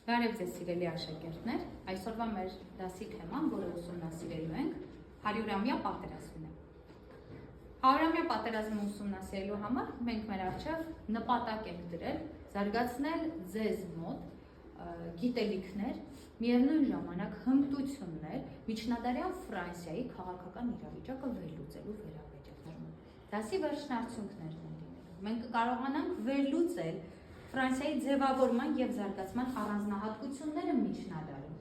Բարև ձեզ սիրելի աշակերտներ, այսօրվա մեր դասի թեման, որը ուսումնասիրելու ենք, 100-ամյա պատերազմն է։ 100-ամյա պատերազմը ուսումնասիրելու համար մենք մեր առջև նպատակ ենք դրել զարգացնել ձեզ մոտ գիտելիքներ, միևնույն ժամանակ հմտություններ միջնադարյան Ֆրանսիայի քաղաքական իրավիճակը վերլուծելու վերաբերյալ։ Դասի վերջնարդյունքներն են լինելու։ Մենք կարողանանք վերլուծել Ֆրանսիայի ձևավորման և զարգացման առանձնահատկությունները միջնադարում։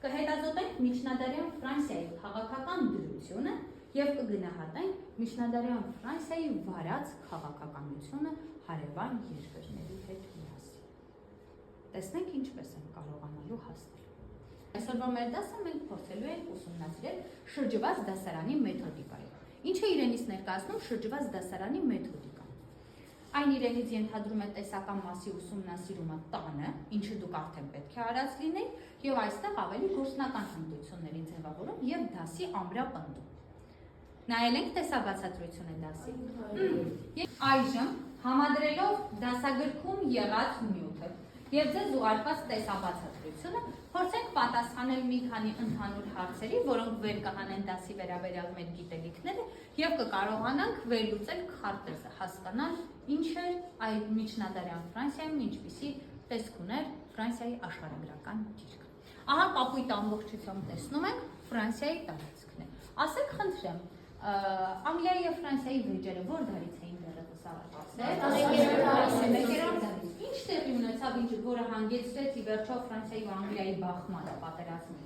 Կհետազոտենք միջնադարյան Ֆրանսիայի քաղաքական դրությունը և կգնահատենք միջնադարյան Ֆրանսիայի վարած քաղաքականությունը հարևան երկրների հետ միասին։ Տեսնենք ինչպես ենք կարողանալու հասնել։ Այսօրվա մեր դասը մենք փորձելու ենք ուսումնասիրել շրջված դասարանի մեթոդիկայով։ Ինչ է իրենից ներկայացնում շրջված դասարանի մեթոդիկան։ Այն իրենից ենթադրում է տեսական մասի ուսումնասիրումը տանը, ինչը դուք արդեն պետք է արած լինեք, եւ այստեղ ավելի գործնական հմտությունների ձևավորում եւ դասի ամրապնդում։ Նայել ենք տեսաբացատրությունը դասի։ Այժմ համադրելով դասագրքում եղած նյութը եւ ձեզ ուղարկված տեսաբացատրությունը փորձենք պատասխանել մի քանի ընդհանուր հարցերի, որոնք վեր կհանեն դասի վերաբերյալ մեր գիտելիքները եւ կկարողանանք վերլուծել քարտեզը, հասկանալ ինչ էր այդ միջնադարյան Ֆրանսիայում, ինչպիսի տեսք ուներ Ֆրանսիայի աշխարհագրական դիրքը։ Ահա կապույտ ամբողջությամբ տեսնում ենք Ֆրանսիայի տարածքն է։ Ասեք խնդրեմ, Անգլիայի եւ Ֆրանսիայի վեճերը ո՞ր դարից էին դեռևս առաջացել։ Մեկերորդ դարից։ Ինչ տեղի ունեցավ, որը հանգեցրեց ի վերջո Ֆրանսիայի ու Անգլիայի բախմանը, պատերազմին։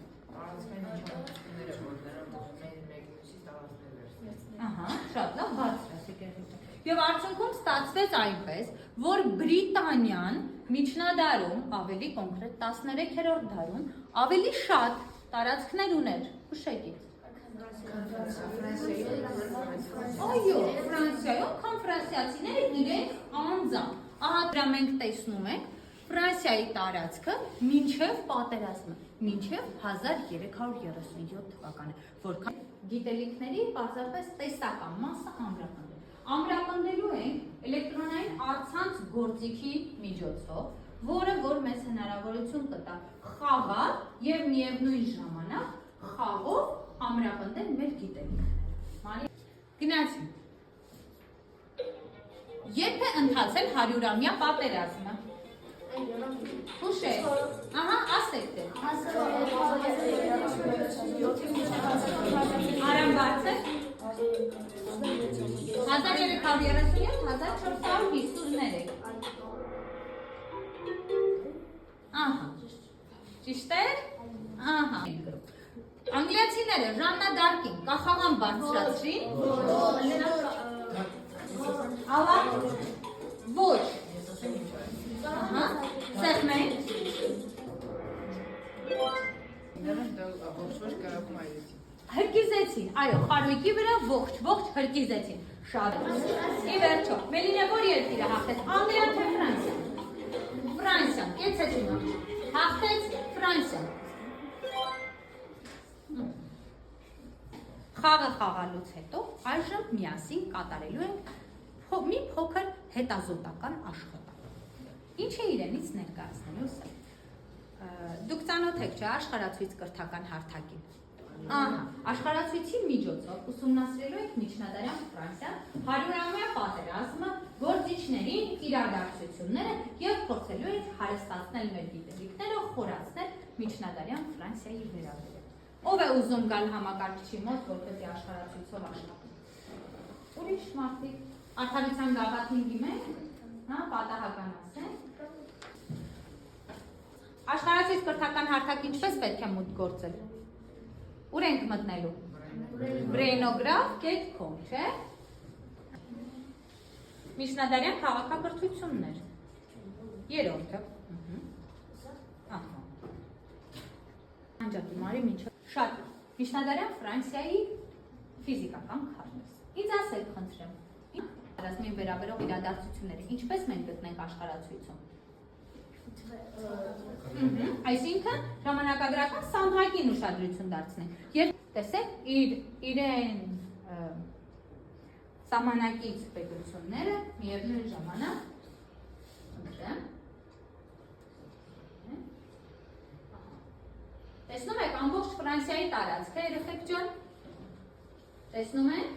Ահա, շատ լավ, բարձր ասեք։ Եվ արդյունքում ստացվեց այնպես, որ Բրիտանիան միջնադարում, ավելի կոնկրետ 13-րդ դարում, ավելի շատ տարածքներ ուներ, հուշեցիք։ Այո, Ֆրանսիայում, քան ֆրանսիացիները իրենք անձամբ։ Ահա դրա մենք տեսնում ենք Ֆրանսիայի տարածքը մինչև պատերազմը, մինչև 1337 թվականը, որքան գիտելիքների պարզապես տեսական մասը ամրապնդել։ Ամրապնդելու ենք էլեկտրոնային առցանց գործիքի միջոցով, որը որ մեզ հնարավորություն կտա խաղալ եւ միևնույն ժամանակ խաղով ամրապնդել մեր գիտելիքները։ Գնացինք։ Երբ է ընթացել 100-ամյա պատերազմը։ Հուշեք։ Ահա, ասեք դե։ Արամ բարձր։ 1337-1453։ Ահա։ Ճիշտ է։ Ահա։ Անգլիացիները Ժաննա Դարկին կախաղան բարձրացրին։ Ալա։ Ոչ։ Ահա։ Սեղմեն։ Հրկիզեցին, այո, խարույկի վրա ողջ հրկիզեցին։ Շատ։ Ի վերջո, Մելինե որ երկիրը հաղթեց, Անգլիան թե Ֆրանսիան։ Ֆրանսիան, կեցեցին, հաղթեց Ֆրանսիան։ Խաղը խաղալուց հետո այժմ միասին կատարելու ենք մի փոքր հետազոտական աշխատանք։ Ինչ է իրենից ներկայացնելու սա։ Դուք ծանոթ եք, չէ՞, աշխարհացույց կրթական հարթակին։ Ահա, աշխարհացույցի միջոցով ուսումնասիրելու ենք միջնադարյան Ֆրանսիա, 100-ամյա պատերազմը, գործիչներին, իրադարձությունները եւ փորձելու ենք հարստացնել մեր գիտելիքները, խորացնել միջնադարյան Ֆրանսիայի վերաբերյալ։ Ով է ուզում գալ համակարգչի մոտ, որպեսզի աշխարհացույցով աշխատի։ Ուրիշ մարդիկ արդարության գաղափարին դիմենք, հա, պատահական ասենք։ Աշխարհացույց կրթական հարթակ ինչպես պետք է մուտք գործել։ Ուր ենք մտնելու։ Brainograph.com, չէ՞։ Միջնադարյան քաղաքակրթություններ։ Երրորդը։ Ահա։ Անջատումարի միջով։ Շատ միջնադարյան Ֆրանսիայի ֆիզիկական քարտեզ։ Ինձ ասեք խնդրեմ։ Պատերազմին վերաբերող իրադարձությունները ինչպես մենք գտնենք աշխարհացույցում։ Այսինքն ժամանակագրական սանդղակին ուշադրություն դարձնենք։ Երբ տեսեք իրեն սահմանակից պետությունները միևնույն ժամանակ Ֆրանսիայի տարածք է, երեխեք ջան։ Տեսնում եք։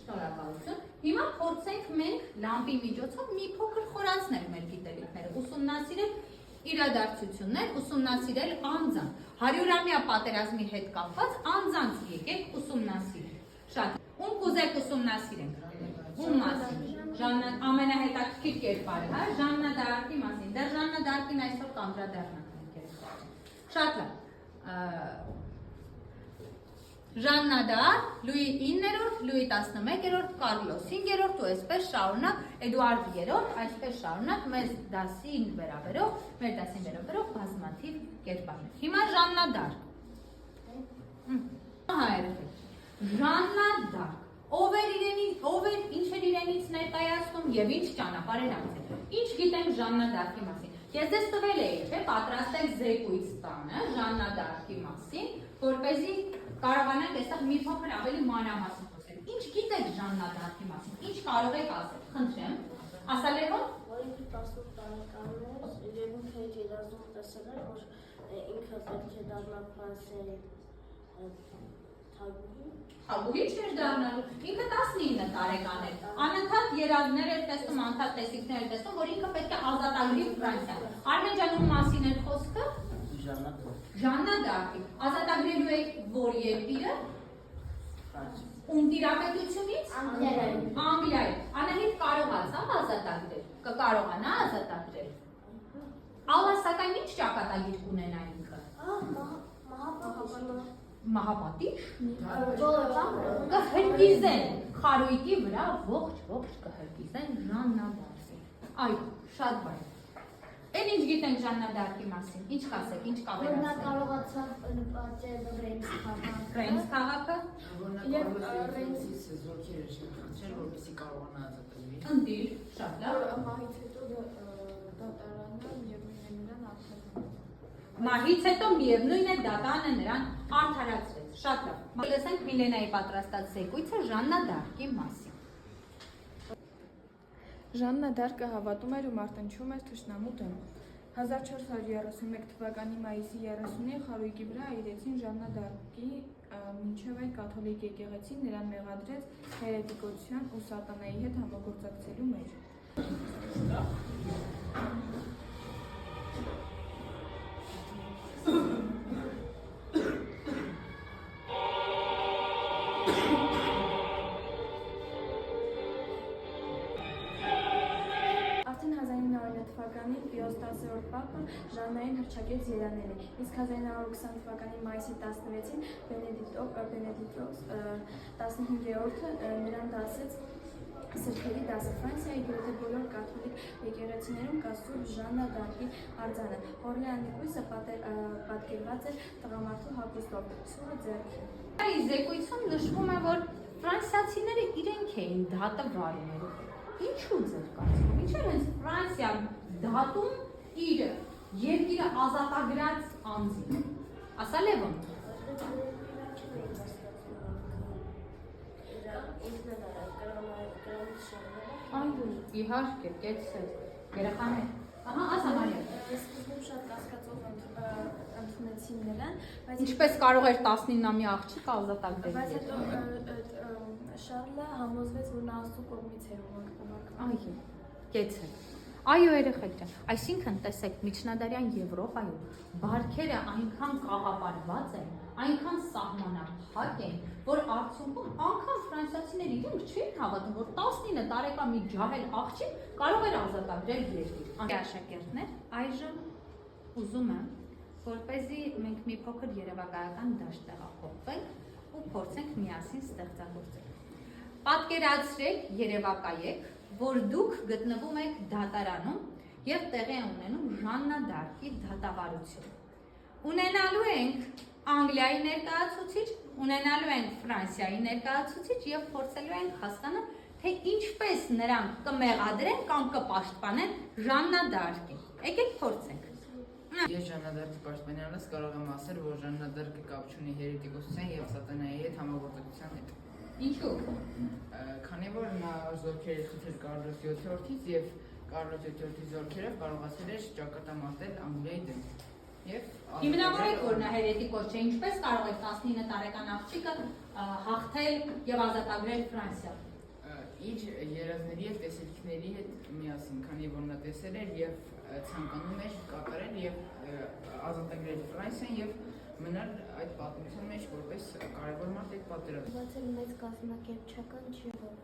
Շնորհակալություն։ Հիմա փորձենք մենք լամպի միջոցով մի փոքր խորացնել մեր գիտելիքները, ուսումնասիրել իրադարձություններ, ուսումնասիրել անձանց։ 100-ամյա պատերազմի հետ կապված անձանց եկեք ուսումնասիրել։ Շատ։ Ում կուզեք ուսումնասիրենք։ Ում մասին։ Ամենահետաքրքիր կերպարը, հա, Ժաննա դ'Արկի մասին։ Դեռ Ժաննա դ'Արկին այսօր կանդրադառնանք մենք։ Շատ լավ։ Ժաննա դ'Արկ, Լուի 9-րդ, Լուի 11-րդ, Կարլոս 5-րդ ու այսպես շարունակ Էդուարդ 3-րդ, այսպես շարունակ մեր դասին վերաբերող բազմաթիվ կերպարներ։ Հիմա Ժաննա դ'Արկ։ Հա, երեխեք։ Ժաննա դ'Արկ։ Ով էր ինչ էր իրենից ներկայացնում եւ ինչ ճանապարհ էր անցել։ Ինչ գիտենք Ժաննա դ'Արկի մասին։ Ես դες տվել էի, չէ՞, պատրաստել զեկույց տանը Ժաննա դ'Արկի մասին, որպեսզի կարողանանք այստեղ մի փոքր ավելի մանրամասն խոսել։ Ինչ գիտեք Ժաննա դ'Արկի մասին։ Ինչ կարող եք ասել։ Խնդրեմ։ Ասա Լևոն։ Որ ինքը 18 տարեկան էր, եւ ինքը երազում տեսել էր, որ ինքը պետք է դառնա Ֆրանսիայի Թագուհի չէր դառնալու։ Ինքը 19 տարեկան էր։ Անընդհատ երազներ էր տեսնում, անընդհատ տեսիքներ էր տեսնում, որ ինքը պետք է ազատագրի Ֆրանսիան։ Արմեն ջան, ում մասին էր խոսքը։ Ժաննա դ'Արկի։ Ազատագրելու եք որ երկիրը։ Ում տիրապետությունից։ Անգլիայի։ Անահիտ կարողացավ ազատագրել։ Կկարողանա ազատագրել։ Ալլա սակայն ինչ ճակատագիր կունենա ինքը։ Մահապատիժ կհրկիզեն խարույկի վրա ողջ կհրկիզեն Ժաննա դ'Արկին։ Այո, շատ բարի։ Էն ինչ գիտենք Ժաննա դ'Արկի մասին։ Ինչ կասեք, ինչ կավերացնեք։ Որ նա կարողացավ նպատել Ռեյնս քաղաքը։ Ռեյնս քաղաքը։ Եվ Ռեյնսի զորքերը շրջանցել, որպեսզի կարողանա ազատագրի։ Ընտիր, շատ լավ։ մահից հետո դատարանը եւ նրան արդարացրեց։ Մահից հետո միևնույն է դատարանը նրան արդարացրեց։ Շատ լավ։ Լսենք Միլենայի պատրաստած զեկույցը Ժաննա դ'Արկի մասին։ Ժաննա դ'Արկը հավատում էր ու մարտնչում էր թշնամու դեմ։ 1431 թվականի մայիսի 30-ին խարույկի վրա այրեցին Ժաննա դ'Արկի, մինչև այդ կաթոլիկ եկեղեցին նրան մեղադրեց հերետիկության ու սատանայի հետ համագործակցելու մեջ։ Արդեն 1909 թվականին Պիոս 10-րդ պապը Ժաննային հռչակեց երանելի, իսկ 1920 թվականի մայիսի 16-ին Բենեդիկտոս 15-րդը նրան դասեց սրբերի դասը։ Ֆրանսիայի գրեթե բոլոր կաթոլիկ եկեղեցիներում կա Սուրբ Ժաննա դ'Արկի արձանը։ Օրլեանի կույսը պատկերված է տղամարդու հագուստով, սուրը ձեռքին։ Այս զեկույցում նշվում է, որ ֆրանսիացիները իրենք էին դատը վարում։ Ինչու ձեր կարծիքով։ Ինչ էր հենց Ֆրանսիա դատում իր երկիրը ազատագրած անձին։ Ասա Լևոն։ Այո, իհարկե, կեցեք։ Երեխաներ։ Ահա, ասա Մարիա։ Սկզբում շատ կասկածով ընդունեցին նրան, բայց Ինչպես կարող էր 19-ամյա աղջիկ ազատագրել։ բայց հետո Շարլը համոզվեց, որ նա Աստծո կողմից էր ուղարկվում։ Այո, կեցեք։ Այո, երեխեք ջան, այսինքն տեսեք միջնադարյան Եվրոպայում բարքերը այնքան կաղապարված են, այնքան սահմանափակ են, որ արդյունքում անգամ ֆրանսիացիները իրենք չէին հավատում, որ 19 տարեկան մի ջահել աղջիկ կարող էր ազատագրել երկիր։ Աշակերտներ, այժմ ուզում եմ, որպեսզի մենք մի փոքր երևակայական դաշտ տեղափոխվենք ու փորձենք միասին ստեղծագործել։ Պատկերացրեք, երևակայեք, որ դուք գտնվում եք դատարանում եւ տեղի է ունենում Ժաննա դ'Արկի դատավարություն։ Ունենալու ենք Անգլիայի ներկայացուցիչ, ունենալու ենք Ֆրանսիայի ներկայացուցիչ եւ փորձելու ենք հասկանալ, թե ինչպես նրանք կմեղադրեն կամ կպաշտպանեն Ժաննա դ'Արկին։ Եկեք փորձենք։ Ես Ժաննա դ'Արկի պաշտպանյանից կարող եմ ասել, որ Ժաննա դ'Արկը կապ չունի հերետիկոսության եւ սատանայի հետ համագործակցության հետ։ Ինչու։ Քանի որ նա զորքեր էր խփել Կարլոս 7-րդից եւ Կարլոս 7-րդի զորքերը կարողացել էր ճակատամարտել Անգլիայի դեմ։ եւ Հիմնավորեք, որ նա հերետիկոս չէ, ինչպես կարող եք 19 տարեկան աղջիկը հաղթել եւ ազատագրել Ֆրանսիա։ Իր երազների եւ տեսիլքների հետ միասին, քանի որ նա տեսել էր եւ ցանկանում էր կատարել եւ ազատագրել Ֆրանսիան եւ մնալ այդ պատմության մեջ որպես կարևոր մարդ այդ պատերազմում։ Բայց էլ մեծ կազմակերպչական չի որ։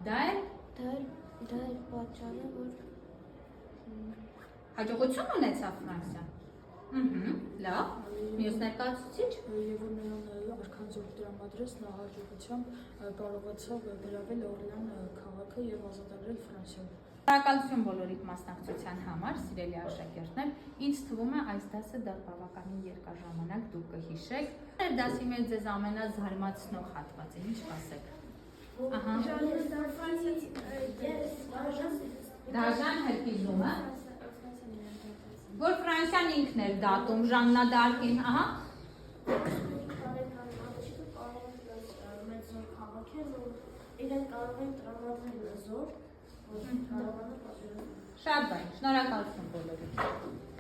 Դա է Դա է պատճառը, որ հաջողություն ունեցավ Ֆրանսիան։ Լավ։ Մյուս ներկայացուցիչ։ Եվ որ նրան արքան զորք տրամադրեց, նա հաջողությամբ կարողացավ գրավել Օրլեան քաղաքը եւ ազատագրել Ֆրանսիան։ Շնորհակալություն բոլորիդ մասնակցության համար, սիրելի աշակերտներ։ Ինձ թվում է այս դասը դեռ բավականին երկար ժամանակ դուք կհիշեք։ Այս դասի մեջ ձեզ ամենազարմացնող հատվածը ինչ կասեք։ Ահա։ Դաժան հրկիզումը, որ Ֆրանսիան ինքն էր դատում Ժաննա դ'Արկին, ահա։ իրեն կարող են տրամադրել զոր, որ կարողանա պատժել։ Շատ բան, շնորհակալություն բոլորիդ։